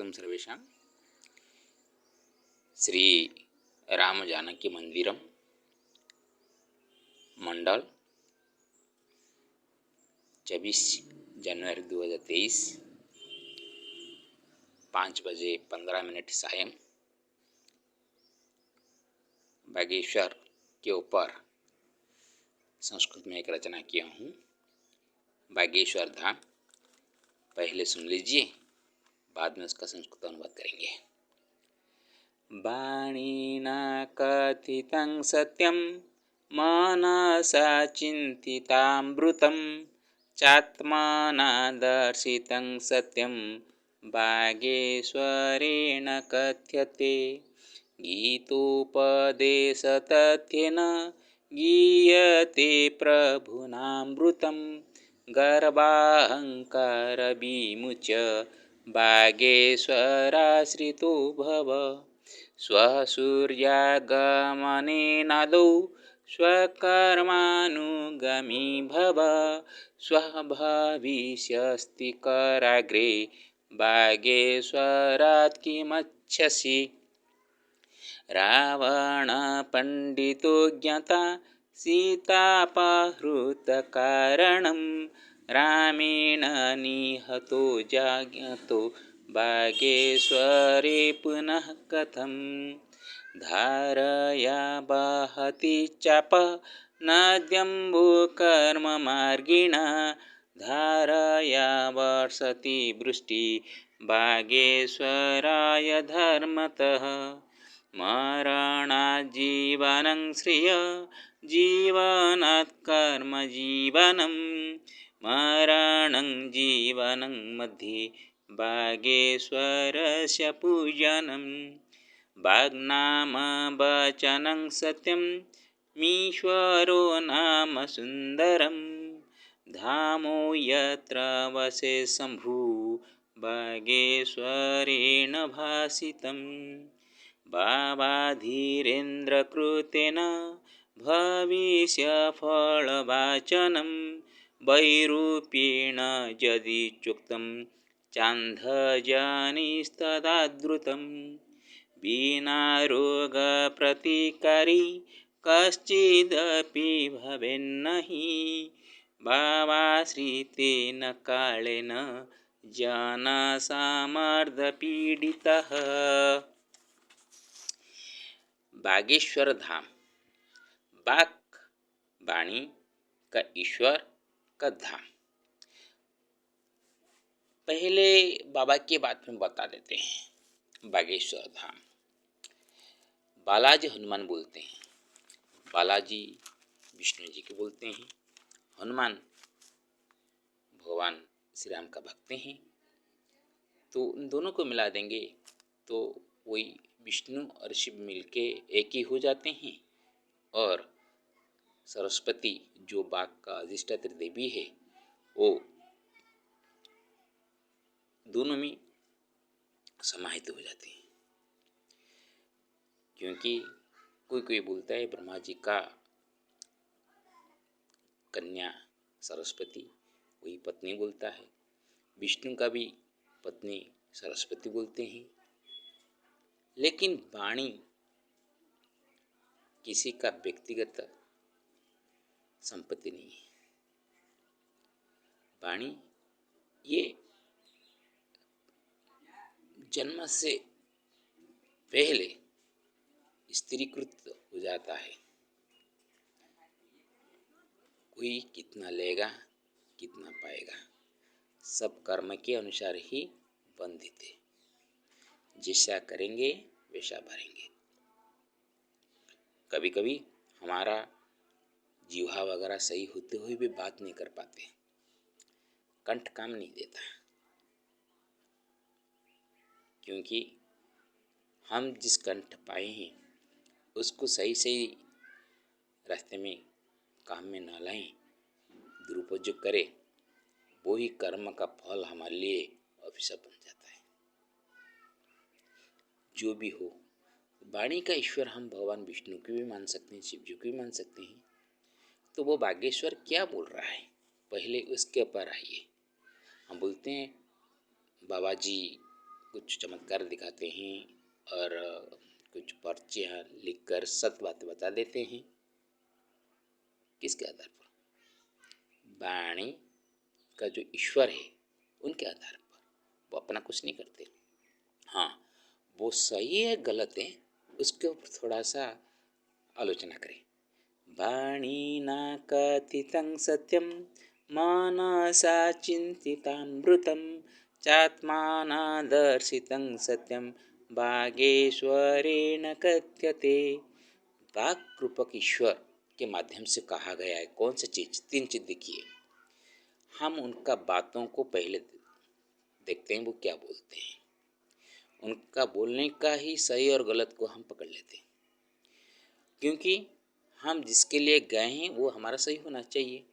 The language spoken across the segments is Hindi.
स्वागतम सर्वेषां। श्री राम जानकी मंदिरम मंडल 24 जनवरी 2023 5:15 सायं बागेश्वर के ऊपर संस्कृत में एक रचना किया हूँ। बागेश्वर धाम पहले सुन लीजिए, बाद में उसका संस्कृत अनुवाद करेंगे। बाणिना कथितं सत्यं मनसा चिन्तितामृतं चात्मना दर्शितं सत्यं बागेश्वरेण कथ्यते। गीतोपदेशतथ्येन गीयते प्रभुनामृतं गर्भाहंकार विमुच्य बागेश्वराश्रितो भव। स्वसूर्यागमनेनादौ स्वकर्मानुगामी भव। स्वभविष्यस्ति कराग्रे बागेश्वरात् किमच्छसि। रावण पंडितो ज्ञाता सीतापहृतकारणं रामेण निहतो जाज्ञतो बागेश्वरे पुनः कथम्। धारया वहति चाप नद्यम्बुकर्ममार्गिणा धारया वर्षति वृष्टि बागेश्वराय धर्मतः। मरणाज्जीवनं श्रिय जीवनात् कर्मजीवनं मरणं जीवनं मध्ये बागेश्वरस्य पूजनं। वाग्नाम वचनं सत्यं मीश्वरो नाम सुन्दरं धामो यत्र वसे शम्भु बागेश्वरेण भासितं। बाबाधीरेन्द्रकृतेन भविष्यफलवाचनं वैरूप्येण यदिचोक्तं चान्धजनिस्तदादृतं। विना रोगप्रतिकारी कश्चिदपि भवेन्नहि भावाश्रितेन कालेन जनसामर्दपीडितः। बागेश्वर धाम, बाग वाणी का ईश्वर का धाम। पहले बाबा के बात में बता देते हैं। बागेश्वर धाम बालाजी हनुमान बोलते हैं। बालाजी विष्णु जी के बोलते हैं, हनुमान भगवान श्री राम का भक्त हैं। तो उन दोनों को मिला देंगे तो वही विष्णु और शिव मिलके एक ही हो जाते हैं। और सरस्वती जो बाग का अधिष्ठात्री देवी है वो दोनों में समाहित हो जाती है। क्योंकि कोई बोलता है ब्रह्मा जी का कन्या सरस्वती वही पत्नी बोलता है, विष्णु का भी पत्नी सरस्वती बोलते हैं। लेकिन वाणी किसी का व्यक्तिगत संपत्ति नहीं है। वाणी ये जन्म से पहले स्त्रीकृत हो जाता है। कोई कितना लेगा कितना पाएगा, सब कर्म के अनुसार ही बंधित है। जैसा करेंगे वैसा भरेंगे। कभी कभी हमारा जीवा वगैरह सही होते हुए भी बात नहीं कर पाते, कंठ काम नहीं देता, क्योंकि हम जिस कंठ पाए हैं उसको सही सही रास्ते में काम में न लाएं, दुरुपयोग करें, वो ही कर्म का फल हमारे लिए अभिशाप बन जाता है। जो भी हो, वाणी का ईश्वर हम भगवान विष्णु को भी मान सकते हैं, शिव जी को भी मान सकते हैं। तो वो बागेश्वर क्या बोल रहा है, पहले उसके ऊपर आइए। हम बोलते हैं बाबा जी कुछ चमत्कार दिखाते हैं और कुछ पर्चियाँ लिखकर सत्य बातें बता देते हैं। किसके आधार पर? वाणी का जो ईश्वर है उनके आधार पर। वो अपना कुछ नहीं करते। हाँ, वो सही है गलत है उसके ऊपर थोड़ा सा आलोचना करें। वाणी न कथितं सत्यं मनसा चिन्तितामृतं चात्मानदर्शितं सत्यं वागेश्वरेण कथ्यते। वाक रूपक ईश्वर के माध्यम से कहा गया है कौन सी चीज? 3 चीज देखिए। हम उनका बातों को पहले देखते हैं वो क्या बोलते हैं, उनका बोलने का ही सही और गलत को हम पकड़ लेते हैं, क्योंकि हम जिसके लिए गए हैं वो हमारा सही होना चाहिए।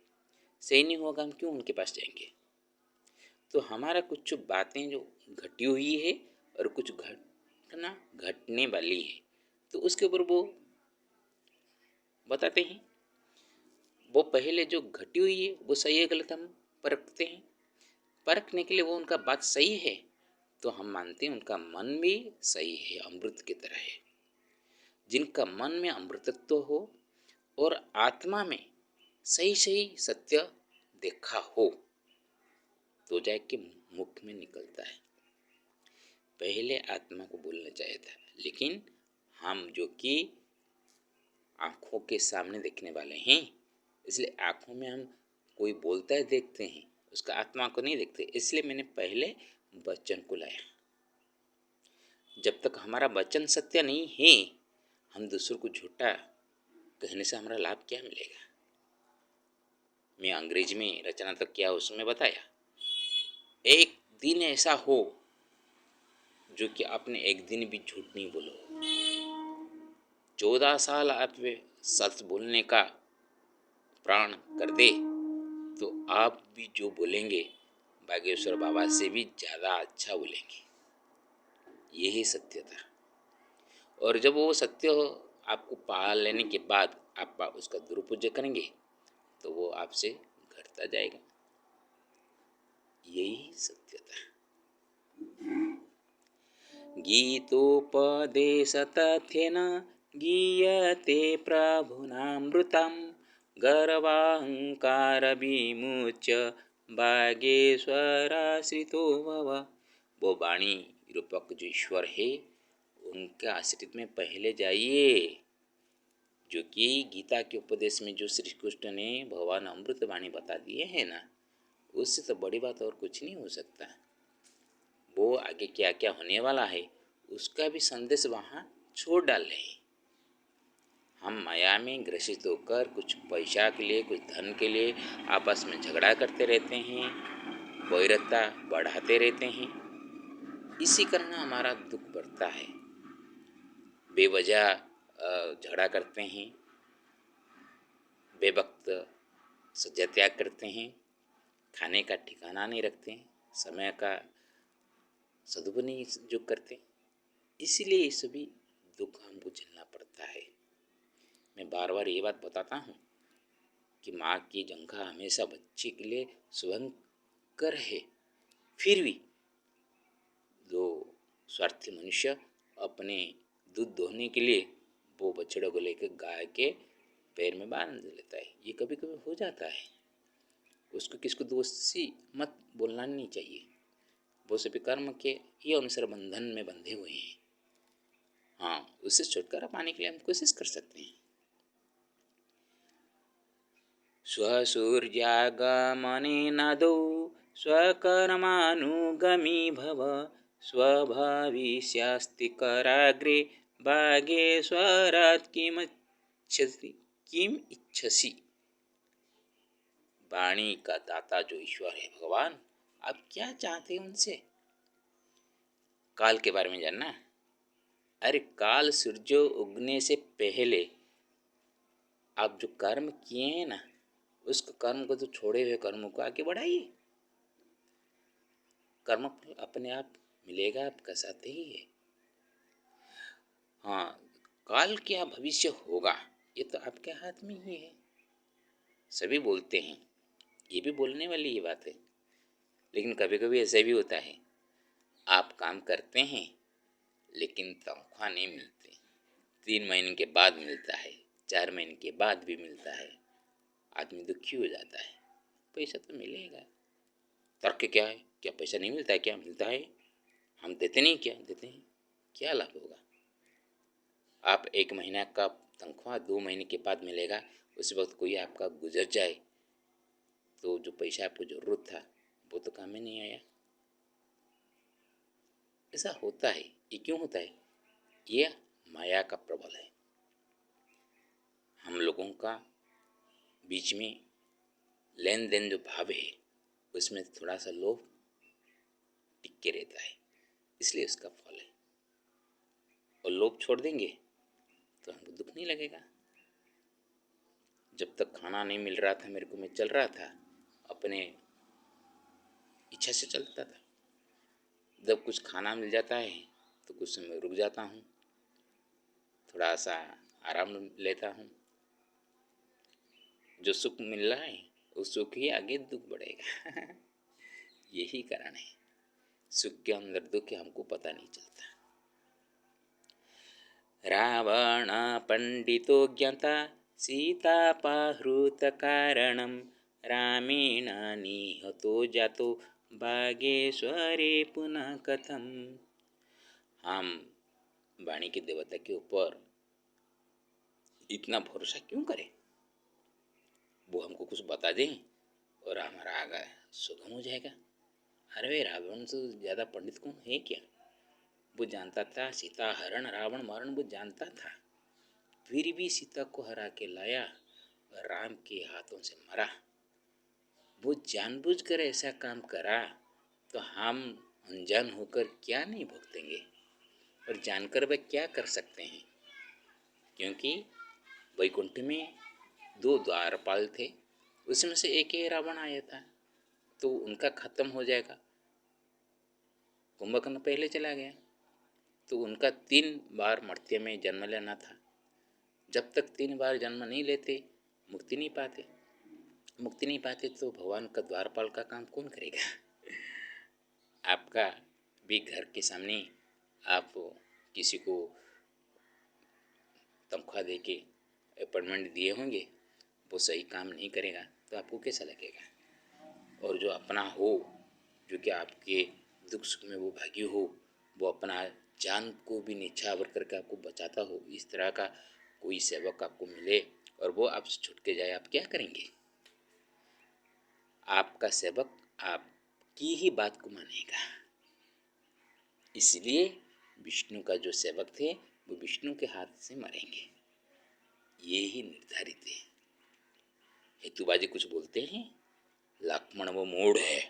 सही नहीं होगा हम क्यों उनके पास जाएंगे? तो हमारा कुछ बातें जो घटी हुई है और कुछ घटना घटने वाली है तो उसके ऊपर वो बताते हैं। वो पहले जो घटी हुई है वो सही है गलत हम परखते हैं। परखने के लिए वो उनका बात सही है तो हम मानते हैं उनका मन भी सही है, अमृत की तरह है। जिनका मन में अमृतत्व हो और आत्मा में सही सही सत्य देखा हो तो जाके मुख में निकलता है। पहले आत्मा को बोलना चाहिए था, लेकिन हम जो कि आँखों के सामने देखने वाले हैं, इसलिए आँखों में हम कोई बोलता है देखते हैं, उसका आत्मा को नहीं देखते। इसलिए मैंने पहले वचन को लाया। जब तक हमारा वचन सत्य नहीं है, हम दूसरों को झूठा कहने से हमारा लाभ क्या मिलेगा? मैं अंग्रेजी में रचना तक क्या उसमें बताया, एक दिन ऐसा हो जो कि आपने एक दिन भी झूठ नहीं बोलो। 14 साल आप सच बोलने का प्राण कर दे तो आप भी जो बोलेंगे बागेश्वर बाबा से भी ज़्यादा अच्छा बोलेंगे। यही सत्य था। और जब वो सत्य आपको पा लेने के बाद आप उसका दुरुपयोग करेंगे तो वो आपसे घटता जाएगा। यही सत्य था। गीतोपदेशतथ्येन गीयते प्रभुनामृतं गर्वाहंकारविमुच्य बागेश्वराश्रितो भव। वो वाणी रूपक जो ईश्वर है उनके आश्रित में पहले जाइए। जो कि गीता के उपदेश में जो श्री कृष्ण ने भगवान अमृत वाणी बता दिए है ना, उससे तो बड़ी बात और कुछ नहीं हो सकता। वो आगे क्या क्या होने वाला है उसका भी संदेश वहाँ छोड़ डाल रहे हैं। हम माया में ग्रसित होकर कुछ पैसा के लिए कुछ धन के लिए आपस में झगड़ा करते रहते हैं, वैरता बढ़ाते रहते हैं। इसी कारण हमारा दुख बढ़ता है। बेवजह झगड़ा करते हैं, बेवक्त सज्जा त्याग करते हैं, खाने का ठिकाना नहीं रखते हैं, समय का सदुपयोग नहीं जो करते, इसीलिए ये सभी दुख हमको झेलना पड़ता है। मैं बार बार ये बात बताता हूँ कि माँ की जंघा हमेशा बच्चे के लिए शुभंकर है। फिर भी जो स्वार्थी मनुष्य अपने दूध दोहने के लिए वो बछड़ों को लेकर गाय के पैर में बांध लेता है। ये कभी कभी हो जाता है। उसको किसको दोषी मत बोलना नहीं चाहिए। वो सभी कर्म के ये अनुसार बंधन में बंधे हुए हैं। हाँ, उससे छुटकारा पाने के लिए हम कोशिश कर सकते हैं। स्वसूर्यागमनेनादौ स्वकर्मानुगमी भव स्वभविष्यास्ति कराग्रे भागेश्वरात् किम इच्छसि। वाणी का दाता जो ईश्वर है भगवान, आप क्या चाहते हैं उनसे? काल के बारे में जानना? अरे काल सूर्य उगने से पहले आप जो कर्म किए हैं ना, उस कर्म को तो छोड़े हुए कर्मों को आगे बढ़ाइए। कर्म अपने आप मिलेगा, आपका साथ ही है। हाँ, काल क्या भविष्य होगा ये तो आपके हाथ में ही है। सभी बोलते हैं, ये भी बोलने वाली ये बात है, लेकिन कभी कभी ऐसा भी होता है आप काम करते हैं लेकिन तनख्वाह नहीं मिलती, 3 महीने के बाद मिलता है, 4 महीने के बाद भी मिलता है। आदमी दुखी हो जाता है। पैसा तो मिलेगा, तर्क क्या है? क्या पैसा नहीं मिलता है? क्या मिलता है? हम देते नहीं, क्या देते हैं? क्या लाभ होगा? आप 1 महीना का तनख्वाह 2 महीने के बाद मिलेगा, उस वक्त कोई आपका गुजर जाए तो जो पैसा आपको ज़रूरत था वो तो काम में नहीं आया। ऐसा होता है। ये क्यों होता है? ये माया का प्रबल है। हम लोगों का बीच में लेन देन जो भाव है उसमें थोड़ा सा लोभ टिक के रहता है, इसलिए उसका फल है। और लोभ छोड़ देंगे तो हमको दुख नहीं लगेगा। जब तक खाना नहीं मिल रहा था मेरे को, मैं चल रहा था अपने इच्छा से चलता था। जब कुछ खाना मिल जाता है तो कुछ समय रुक जाता हूँ, थोड़ा सा आराम लेता हूँ। जो सुख मिल रहा है उस सुख ही आगे दुख बढ़ेगा। यही कारण है, सुख के अंदर दुख हमको पता नहीं चलता। रावण पंडितो ज्ञाता सीतापहृत कारणम रामेण निहतो जातो बागेश्वरे पुनः कथम। हम वाणी के देवता के ऊपर इतना भरोसा क्यों करें? वो हमको कुछ बता दें और हमारा आगे सुगम हो जाएगा। अरे रावण से ज़्यादा पंडित कौन है क्या? वो जानता था सीता हरण रावण मारण, वो जानता था, फिर भी सीता को हरा के लाया और राम के हाथों से मरा। वो जानबूझकर ऐसा काम करा तो हम अनजान होकर क्या नहीं भुगतेंगे? और जानकर वह क्या कर सकते हैं? क्योंकि वैकुंठ में 2 द्वारपाल थे, उसमें से एक ही रावण आया था तो उनका खत्म हो जाएगा। कुंभकर्ण पहले चला गया तो उनका 3 बार मर्त्य में जन्म लेना था। जब तक 3 बार जन्म नहीं लेते मुक्ति नहीं पाते। मुक्ति नहीं पाते तो भगवान का द्वारपाल का काम कौन करेगा? आपका भी घर के सामने आप किसी को तनख्वाह दे के अपॉइंटमेंट दिए होंगे, वो सही काम नहीं करेगा तो आपको कैसा लगेगा? और जो अपना हो, जो कि आपके दुख सुख में वो भागी हो, वो अपना जान को भी निछावर करके आपको बचाता हो, इस तरह का कोई सेवक आपको मिले और वो आपसे छूट के जाए, आप क्या करेंगे? आपका सेवक आपकी ही बात को मानेगा। इसलिए विष्णु का जो सेवक थे वो विष्णु के हाथ से मरेंगे, ये ही निर्धारित है। हेतुबाजी कुछ बोलते हैं, लक्ष्मण वो मूढ़ है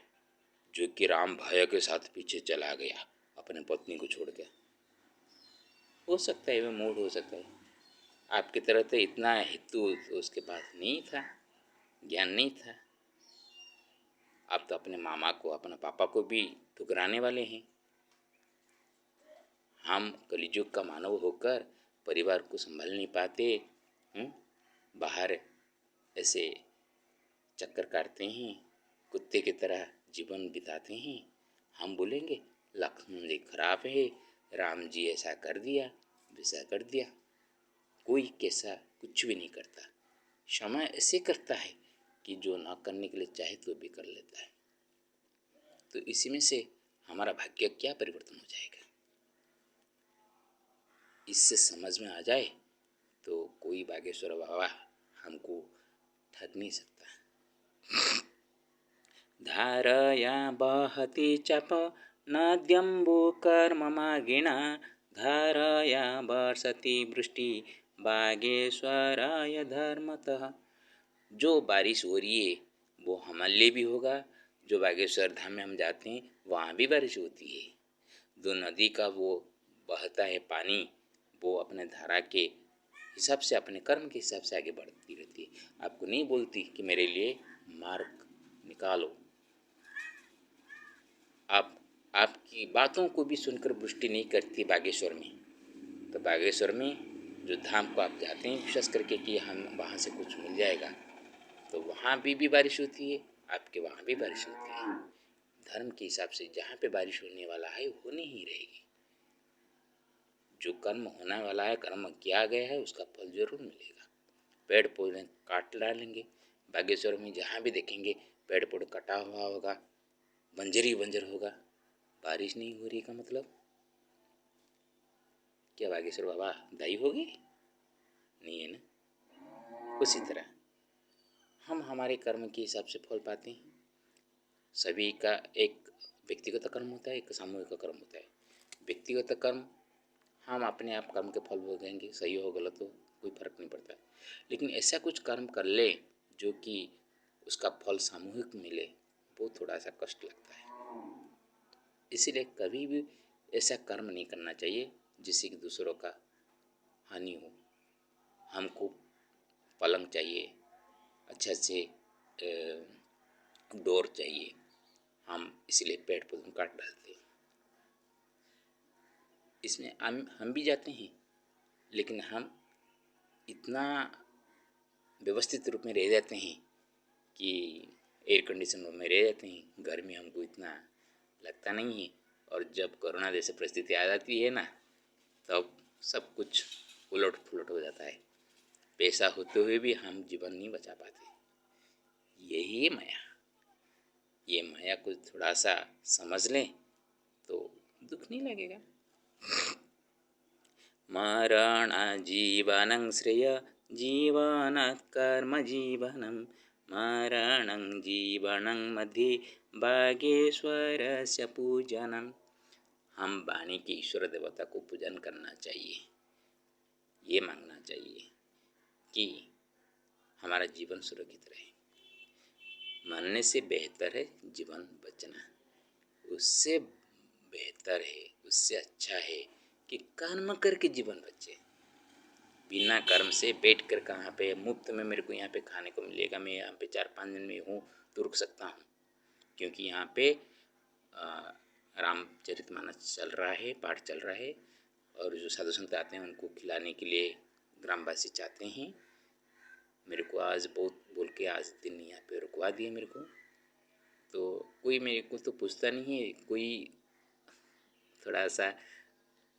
जो कि राम भाई के साथ पीछे चला गया अपने पत्नी को छोड़ के। हो सकता है वह मूढ़ हो सकता है, आपकी तरह तो इतना हेतु तो उसके पास नहीं था, ज्ञान नहीं था। आप तो अपने मामा को, अपने पापा को भी ठुकराने वाले हैं। हम कलियुग का मानव होकर परिवार को संभाल नहीं पाते, बाहर ऐसे चक्कर काटते हैं, कुत्ते की तरह जीवन बिताते हैं। हम बोलेंगे लक्ष्मण जी खराब है, राम जी ऐसा कर दिया, वैसा कर दिया। कोई कैसा कुछ भी नहीं करता। समय ऐसे करता है कि जो ना करने के लिए चाहे तो भी कर लेता है। तो इसी में से हमारा भाग्य क्या परिवर्तन हो जाएगा? इससे समझ में आ जाए तो कोई बागेश्वर बाबा हमको ठग नहीं सकता। धारया बहति चप नद्यम्बुकर्ममागिना धारया वर्षति वृष्टि बागेश्वराय धर्मतः। जो बारिश हो रही है वो हमारे लिए भी होगा, जो बागेश्वर धाम में हम जाते हैं वहाँ भी बारिश होती है। जो नदी का वो बहता है पानी, वो अपने धारा के हिसाब से, अपने कर्म के हिसाब से आगे बढ़ती रहती है। आपको नहीं बोलती कि मेरे लिए मार्ग निकालो। आपकी बातों को भी सुनकर वृष्टि नहीं करती बागेश्वर में। तो बागेश्वर में जो धाम को आप जाते हैं विश्वास करके कि हम वहाँ से कुछ मिल जाएगा, तो वहाँ भी बारिश होती है, आपके वहाँ भी बारिश होती है। धर्म के हिसाब से जहाँ पे बारिश होने वाला है होने ही रहेगी। जो कर्म होने वाला है, कर्म किया गया है, उसका फल जरूर मिलेगा। पेड़ पौधे काट डालेंगे, बागेश्वर में जहाँ भी देखेंगे पेड़ पौधे कटा हुआ होगा, बंजर ही बंजर होगा, बारिश नहीं हो रही का मतलब क्या बागेश्वर बाबा दाई होगी? नहीं है ना। उसी तरह हम हमारे कर्म के हिसाब से फल पाते हैं। सभी का एक व्यक्तिगत कर्म होता है, एक सामूहिक कर्म होता है। व्यक्तिगत कर्म हम अपने आप कर्म के फल भोगेंगे, सही हो गलत हो कोई फर्क नहीं पड़ता। लेकिन ऐसा कुछ कर्म कर ले जो कि उसका फल सामूहिक मिले, वो थोड़ा सा कष्ट लगता है। इसीलिए कभी भी ऐसा कर्म नहीं करना चाहिए जिससे कि दूसरों का हानि हो। हमको पलंग चाहिए, अच्छा से डोर चाहिए, हम इसलिए पेड़ पौधों काट डालते हैं। इसमें हम भी जाते हैं, लेकिन हम इतना व्यवस्थित रूप में रह जाते हैं कि एयर कंडीशन रूम में रह जाते हैं, गर्मी हमको इतना लगता नहीं है। और जब कोरोना जैसे परिस्थिति आ जाती है ना, तब सब कुछ उलट पुलट हो जाता है। पैसा होते हुए भी हम जीवन नहीं बचा पाते। यही है माया। ये माया को थोड़ा सा समझ लें तो दुख नहीं लगेगा। मरण जीवनं श्रेय जीवनात् कर्म जीवनं मरणं जीवनं मध्ये बागेश्वरस्य पूजनम। हम वाणी के ईश्वर देवता को पूजन करना चाहिए, ये मांगना चाहिए कि हमारा जीवन सुरक्षित रहे। मरने से बेहतर है जीवन बचना, उससे बेहतर है, उससे अच्छा है कि कर्म करके जीवन बचे। बिना कर्म से बैठ कर कहाँ पे मुफ्त में मेरे को यहाँ पे खाने को मिलेगा, मैं यहाँ पे 4-5 दिन में हूँ तो रुक सकता हूँ, क्योंकि यहाँ पे रामचरितमानस चल रहा है, पाठ चल रहा है, और जो साधु संत आते हैं उनको खिलाने के लिए ग्रामवासी चाहते हैं। मेरे को आज बहुत बोल के आज दिन यहाँ पे रुकवा दिए मेरे को, तो कोई मेरे को तो पूछता नहीं है। कोई थोड़ा सा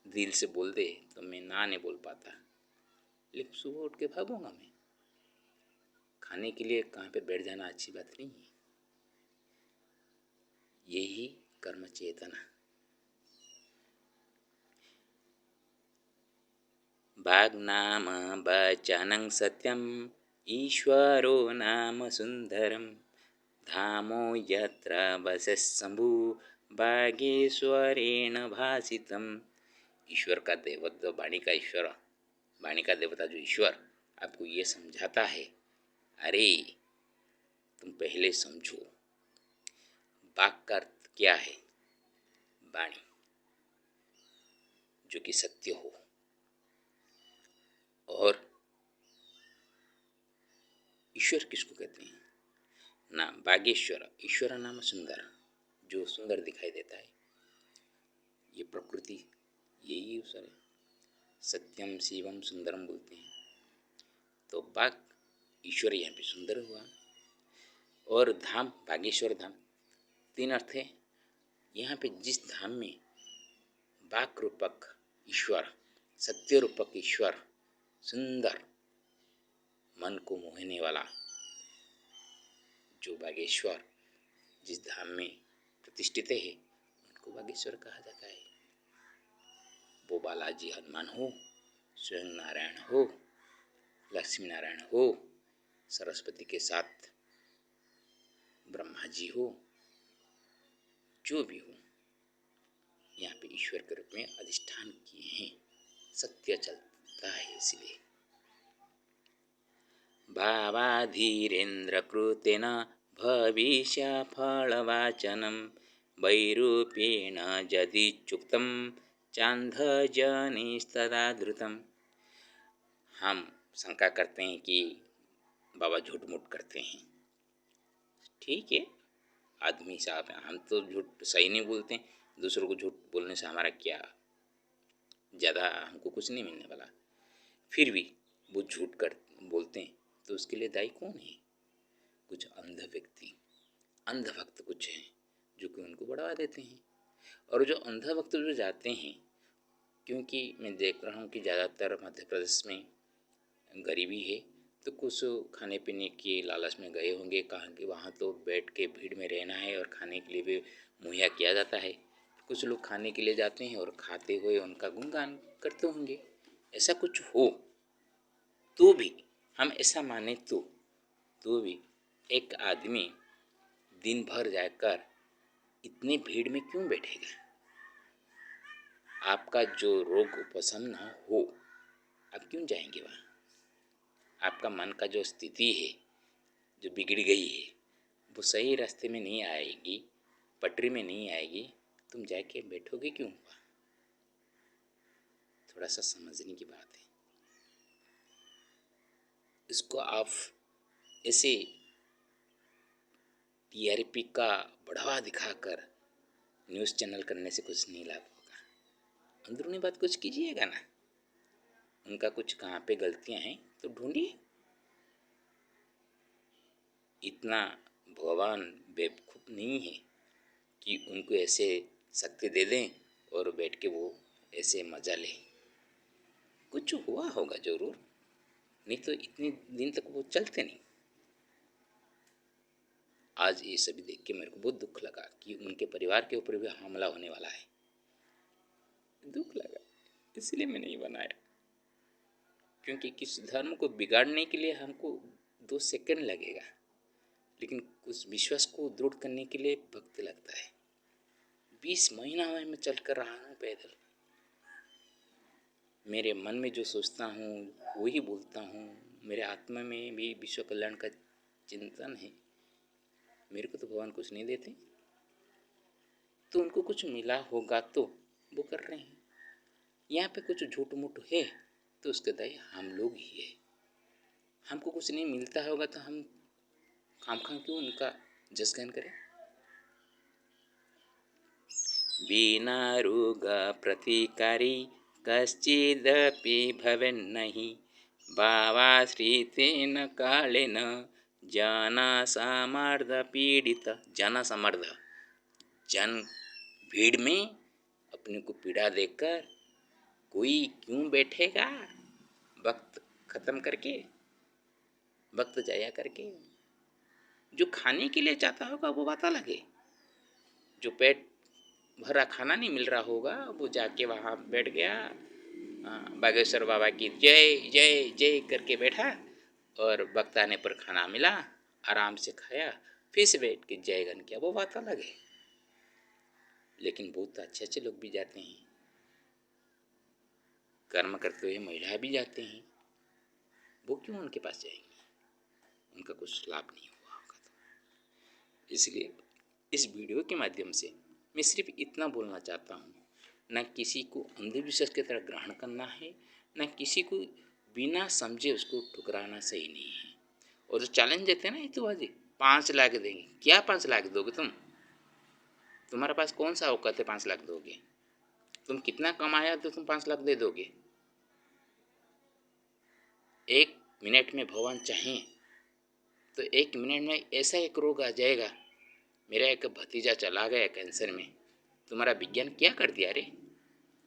दिल से बोल दे तो मैं ना नहीं बोल पाता, लेकिन सुबह उठ के भागूंगा मैं। खाने के लिए कहाँ पे बैठ जाना अच्छी बात नहीं है। यही कर्म चेतना। वाग् नाम वचनं सत्यम ईश्वरो नाम सुंदरम धामो यत्र वसः शंभु बागेश्वरेण भासितम। ईश्वर का देवत्व, वाणी का ईश्वर, वाणी का देवता जो ईश्वर आपको ये समझाता है, अरे तुम पहले समझो वाक का अर्थ क्या है। वाणी जो कि सत्य हो, और ईश्वर किसको कहते हैं ना, बागेश्वर, ईश्वर नाम सुंदर, जो सुंदर दिखाई देता है। ये प्रकृति यही ईश्वर है। सत्यम शिवम सुंदरम बोलते हैं, तो बाग ईश्वर यहाँ पे सुंदर हुआ। और धाम बागेश्वर धाम, 3 अर्थ है यहाँ पे। जिस धाम में बाग रूपक ईश्वर, सत्य रूपक ईश्वर, सुंदर मन को मोहने वाला जो बागेश्वर जिस धाम में प्रतिष्ठित है, उनको बागेश्वर कहा जाता है। वो बालाजी हनुमान हो, स्वयं नारायण हो, लक्ष्मी नारायण हो, सरस्वती के साथ ब्रह्मा जी हो, जो भी हो, यहाँ पे ईश्वर के रूप में अधिष्ठान किए हैं। सत्य चलता है इसलिए। भावाधीरेन्द्र कृतेन भविष्य फलवाचनम वैरूपेण यदिच्युक्तं चान्धजनिस्तदा धृतम्। हम शंका करते हैं कि बाबा झूठ मूठ करते हैं, ठीक है, आदमी साहब हैं, हम तो झूठ सही नहीं बोलते हैं। दूसरों को झूठ बोलने से हमारा क्या ज़्यादा, हमको कुछ नहीं मिलने वाला। फिर भी वो झूठ कर बोलते हैं तो उसके लिए दायी कौन है? कुछ अंध व्यक्ति, अंधभक्त कुछ हैं जो कि उनको बढ़ावा देते हैं। और जो अंधा भक्त जो जाते हैं, क्योंकि मैं देख रहा हूँ कि ज़्यादातर मध्य प्रदेश में गरीबी है, तो कुछ खाने पीने के लालच में गए होंगे, कहाँ कि वहाँ तो बैठ के भीड़ में रहना है और खाने के लिए भी मुहैया किया जाता है। कुछ लोग खाने के लिए जाते हैं और खाते हुए उनका गुणगान करते होंगे। ऐसा कुछ हो तो भी, हम ऐसा माने तो भी एक आदमी दिन भर जाकर इतनी भीड़ में क्यों बैठेगा? आपका जो रोग उपशम न हो, आप क्यों जाएंगे वहाँ? आपका मन का जो स्थिति है, जो बिगड़ गई है, वो सही रास्ते में नहीं आएगी, पटरी में नहीं आएगी, तुम जाके बैठोगे क्यों? थोड़ा सा समझने की बात है। इसको आप ऐसे टीआरपी का बढ़ावा दिखाकर न्यूज़ चैनल करने से कुछ नहीं लाभ होगा। अंदरूनी बात कुछ कीजिएगा ना। उनका कुछ कहाँ पे गलतियाँ हैं तो ढूंढिए। इतना भगवान बेवकूफ़ नहीं है कि उनको ऐसे शक्ति दे दें और बैठ के वो ऐसे मजा ले। कुछ हुआ होगा जरूर, नहीं तो इतने दिन तक वो चलते नहीं। आज ये सभी देख के मेरे को बहुत दुख लगा कि उनके परिवार के ऊपर भी हमला होने वाला है। दुख लगा, इसलिए मैं नहीं बनाया। क्योंकि किसी धर्म को बिगाड़ने के लिए हमको 2 सेकंड लगेगा, लेकिन कुछ विश्वास को दृढ़ करने के लिए वक्त लगता है। 20 महीना हुआ मैं चल कर रहा हूँ पैदल। मेरे मन में जो सोचता हूँ वही बोलता हूँ। मेरे आत्मा में भी विश्व कल्याण का चिंतन है। मेरे को तो भगवान कुछ नहीं देते, तो उनको कुछ मिला होगा तो वो कर रहे हैं। यहाँ पे कुछ झूठ मूठ है तो उसके दाई हम लोग ही है। हमको कुछ नहीं मिलता होगा तो हम खामखा क्यों उनका जसगान करें? बिना रोग प्रतिकारी कश्चिदपि भवेन्नहि भावाश्रितेन कालेन जनसमर्द पीड़ित। जनसमर्द, जन भीड़ में अपने को पीड़ा देकर कोई क्यों बैठेगा? वक्त खत्म करके, वक्त जाया करके। जो खाने के लिए चाहता होगा वो बात अलग है। जो पेट भरा खाना नहीं मिल रहा होगा वो जाके वहाँ बैठ गया, बागेश्वर बाबा की जय जय जय करके बैठा, और वक्त आने पर खाना मिला, आराम से खाया, फिर से बैठ के जयगान किया, वो बात अलग है। लेकिन बहुत अच्छे अच्छे लोग भी जाते हैं, कर्म करते हुए महिला भी जाते हैं, वो क्यों उनके पास जाएंगे? उनका कुछ लाभ नहीं हुआ होगा तो। इसलिए इस वीडियो के माध्यम से मैं सिर्फ इतना बोलना चाहता हूँ, न किसी को अंधविश्वास की तरह ग्रहण करना है, न किसी को बिना समझे उसको ठुकराना सही नहीं है। और जो चैलेंज देते हैं ना हेतुवादी, 5 लाख देंगे, क्या 5 लाख दोगे तुम? तुम्हारे पास कौन सा औकात है 5 लाख दोगे? तुम कितना कमाया तो तुम 5 लाख दे दोगे? 1 मिनट में भगवान चाहें तो 1 मिनट में ऐसा एक रोग आ जाएगा। मेरा एक भतीजा चला गया कैंसर में, तुम्हारा विज्ञान क्या कर दिया रे?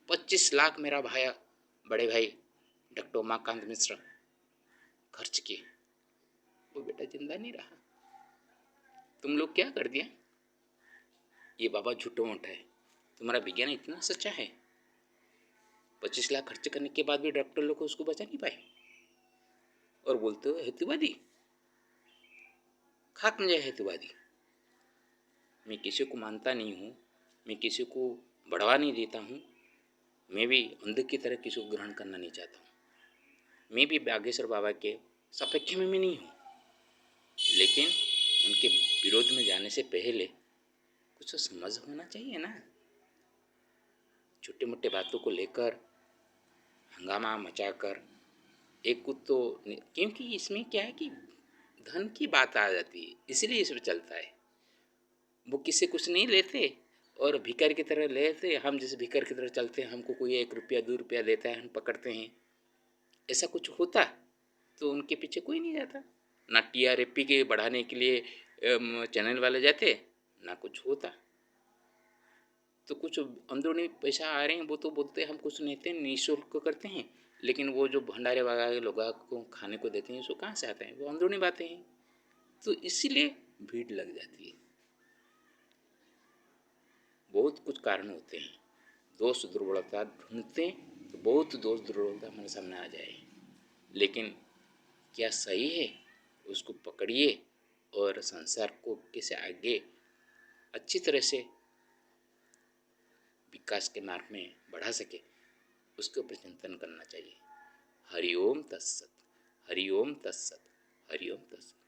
25 लाख मेरा भाई, बड़े भाई डॉक्टर उमाकांत मिश्र खर्च किए, वो बेटा जिंदा नहीं रहा। तुम लोग क्या कर दिया? ये बाबा झूठो मोटा है, तुम्हारा विज्ञान इतना सच्चा है? 25 लाख खर्च करने के बाद भी डॉक्टर लोग को उसको बचा नहीं पाए, और बोलते हो हेतुवादी। खाक में जाए हेतुवादी। मैं किसी को मानता नहीं हूँ, मैं किसी को बढ़ावा नहीं देता हूँ, मैं भी अंधे की तरह किसी को ग्रहण करना नहीं चाहता हूँ। मैं भी बागेश्वर बाबा के सपेक्ष में नहीं हूँ, लेकिन उनके विरोध में जाने से पहले कुछ तो समझ होना चाहिए ना। छोटे मोटे बातों को लेकर हंगामा मचाकर एक कुछ तो, क्योंकि इसमें क्या है कि धन की बात आ जाती है, इसलिए इसमें चलता है। वो किसी कुछ नहीं लेते और भिखारी की तरह लेते। हम जैसे भिखारी की तरह चलते हैं, हमको कोई 1 रुपया 2 रुपया देता है, हम पकड़ते हैं। ऐसा कुछ होता तो उनके पीछे कोई नहीं जाता, ना टीआरपी के बढ़ाने के लिए चैनल वाले जाते, ना कुछ होता। तो कुछ अंदरूनी पैसा आ रहे हैं वो तो बोलते हैं हम कुछ नहीं देते, निःशुल्क करते हैं, लेकिन वो जो भंडारे वगैरह के लोगों को खाने को देते हैं उसको कहाँ से आते हैं, वो अंदरूनी बातें हैं। तो इसीलिए भीड़ लग जाती है। बहुत कुछ कारण होते हैं, दोष दुर्बलता ढूंढते हैं तो बहुत दोष दुर्बलता हमारे सामने आ जाए, लेकिन क्या सही है उसको पकड़िए और संसार को कैसे आगे अच्छी तरह से विकास के मार्ग में बढ़ा सके उसके ऊपर चिंतन करना चाहिए। हरिओम तत्सत, हरिओम तत्सत, हरिओम तत्सत।